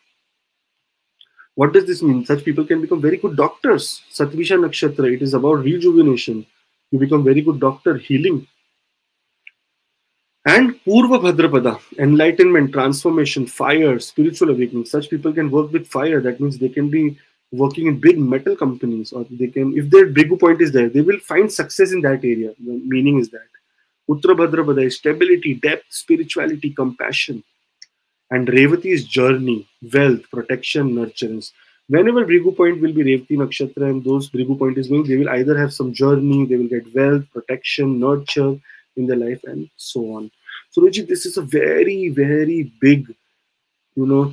What does this mean? Such people can become very good doctors. Satvisha Nakshatra, it is about rejuvenation. You become very good doctor, healing. And Purva Bhadrapada, enlightenment, transformation, fire, spiritual awakening. Such people can work with fire. That means they can be working in big metal companies, or they can, if their Brighu point is there, they will find success in that area. The meaning is that. Uttra Bhadrapada is stability, depth, spirituality, compassion. And Revati is journey, wealth, protection, nurturance. Whenever Brighu point will be Revati Nakshatra and those Brighu point is going, they will either have some journey, they will get wealth, protection, nurture in their life, and so on. So, Ruchi, this is a very, very big,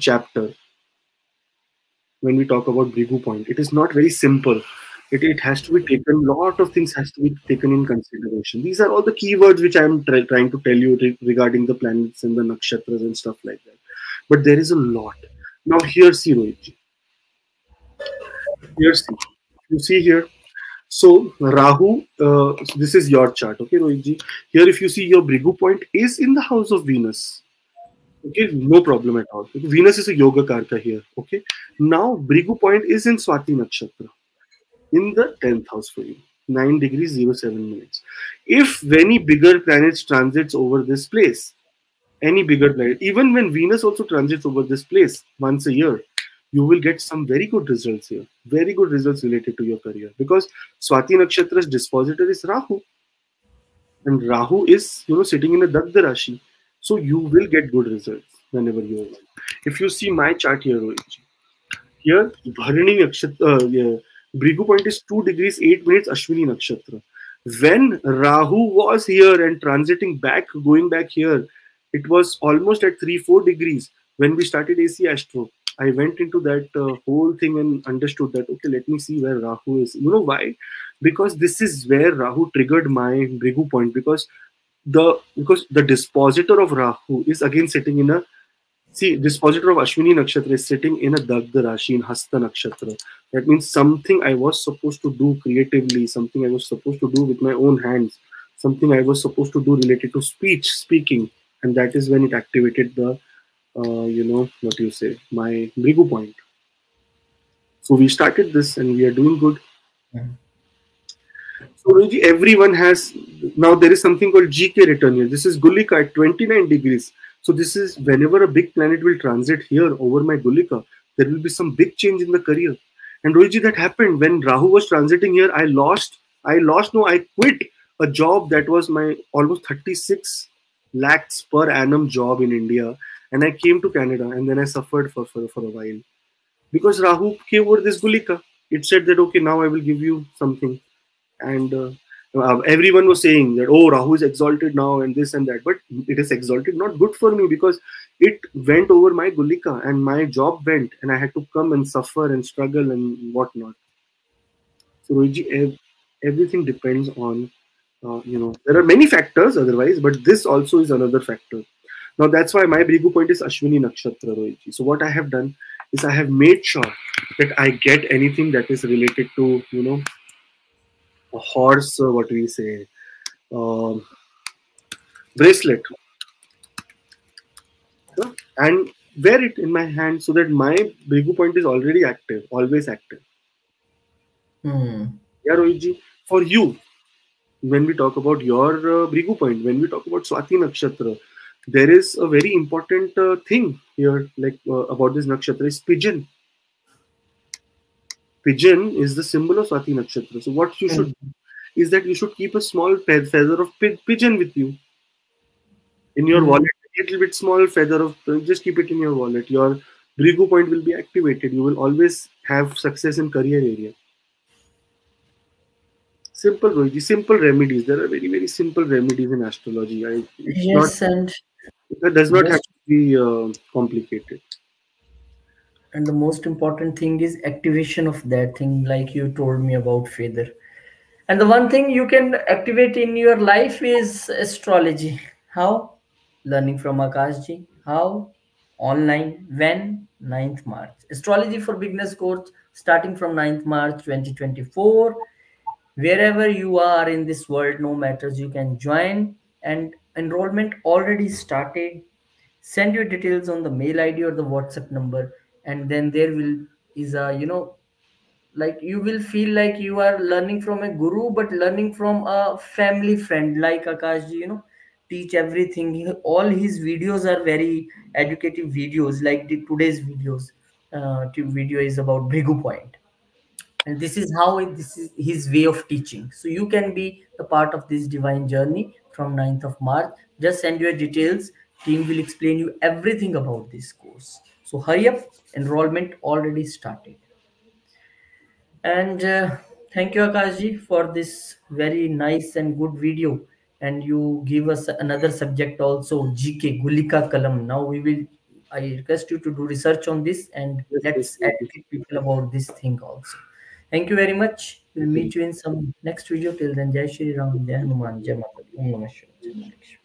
chapter when we talk about Brighu point. It is not very simple. It has to be taken, lot of things has to be taken in consideration. These are all the keywords which I am trying to tell you regarding the planets and the nakshatras and stuff like that. But there is a lot. Now here, see, Rohit. Here, see. You see here. So Rahu, this is your chart, okay, Rohit. Here, if you see your Brighu point is in the house of Venus. Okay, no problem at all. Venus is a yoga karka here. Okay. Now Brighu point is in Swati Nakshatra in the 10th house for you. 9 degrees 07 minutes. If any bigger planets transits over this place, any bigger planet, even when Venus also transits over this place once a year, you will get some very good results here. Very good results related to your career. Because Swati Nakshatra's dispositor is Rahu. And Rahu is, sitting in a Dagda Rashi. So you will get good results whenever you are. If you see my chart here, Rohit, here, Bharani Nakshatra, Brighu point is 2 degrees 8 minutes Ashwini Nakshatra. When Rahu was here and transiting back, going back here, it was almost at 3-4 degrees when we started AC Astro. I went into that whole thing and understood that, okay, let me see where Rahu is. You know why? Because this is where Rahu triggered my Brighu point, because the dispositor of Rahu is again sitting in a, see, dispositor of Ashwini Nakshatra is sitting in a Dagda Rashi in Hasta Nakshatra. That means something I was supposed to do creatively, something I was supposed to do with my own hands, something I was supposed to do related to speaking. And that is when it activated the, what you say, my Brighu point. So we started this and we are doing good. So Ruji, everyone has, now there is something called GK return here. This is Gulika at 29 degrees. So this is whenever a big planet will transit here over my Gulika, there will be some big change in the career. And Rohitji, that happened when Rahu was transiting here. I quit a job that was my almost 36 lakhs per annum job in India. And I came to Canada and then I suffered for a while. Because Rahu came over this Gulika. It said that, okay, now I will give you something. And everyone was saying that, oh, Rahu is exalted now and this and that. But it is exalted, not good for me, because it went over my Gulika and my job went and I had to come and suffer and struggle and whatnot. So Rohitji, everything depends on, there are many factors otherwise, but this also is another factor. Now that's why my Brighu point is Ashwini Nakshatra, Rohitji. So what I have done is I have made sure that I get anything that is related to, a horse, what do we say, bracelet, and wear it in my hand so that my Brighu point is already active, always active. Yeah, Rohitji, for you, when we talk about your Brighu point, when we talk about Swati Nakshatra, there is a very important thing here, like about this Nakshatra is pigeon. Pigeon is the symbol of Swati Nakshatra. So what you should do is that you should keep a small feather of pigeon with you in your wallet. A little bit small feather of, just keep it in your wallet. Your Brighu point will be activated. You will always have success in career area. Simple, Rohiji, simple remedies. There are very, very simple remedies in astrology. That does not have to be complicated. And the most important thing is activation of that thing, like you told me about feather. And the one thing you can activate in your life is astrology. How? Learning from Akashji. How? Online. When? 9th March. Astrology for Beginners course starting from 9th March 2024. Wherever you are in this world, no matters, you can join. And enrollment already started. Send your details on the mail ID or the WhatsApp number, and then there will is a, like, you will feel like you are learning from a guru, but learning from a family friend like Akashji, teach everything. All his videos are very educative videos, like today's videos. Video is about Brighu point, and this is how this is his way of teaching. So you can be the part of this divine journey from 9th of March. Just send your details. Team will explain you everything about this course. So hurry up. Enrollment already started. And thank you, Akashji, for this very nice and good video. And you give us another subject also, GK, Gulika Kalam. Now I request you to do research on this and Yes, yes, let's yes, yes. educate people about this thing also. Thank you very much. We'll Thank you. meet you in some next video. Till then, Jai Shri Ram, Jai Hanuman, Jai Mata Di, Om Namah Shivaya, Jai Mata Di.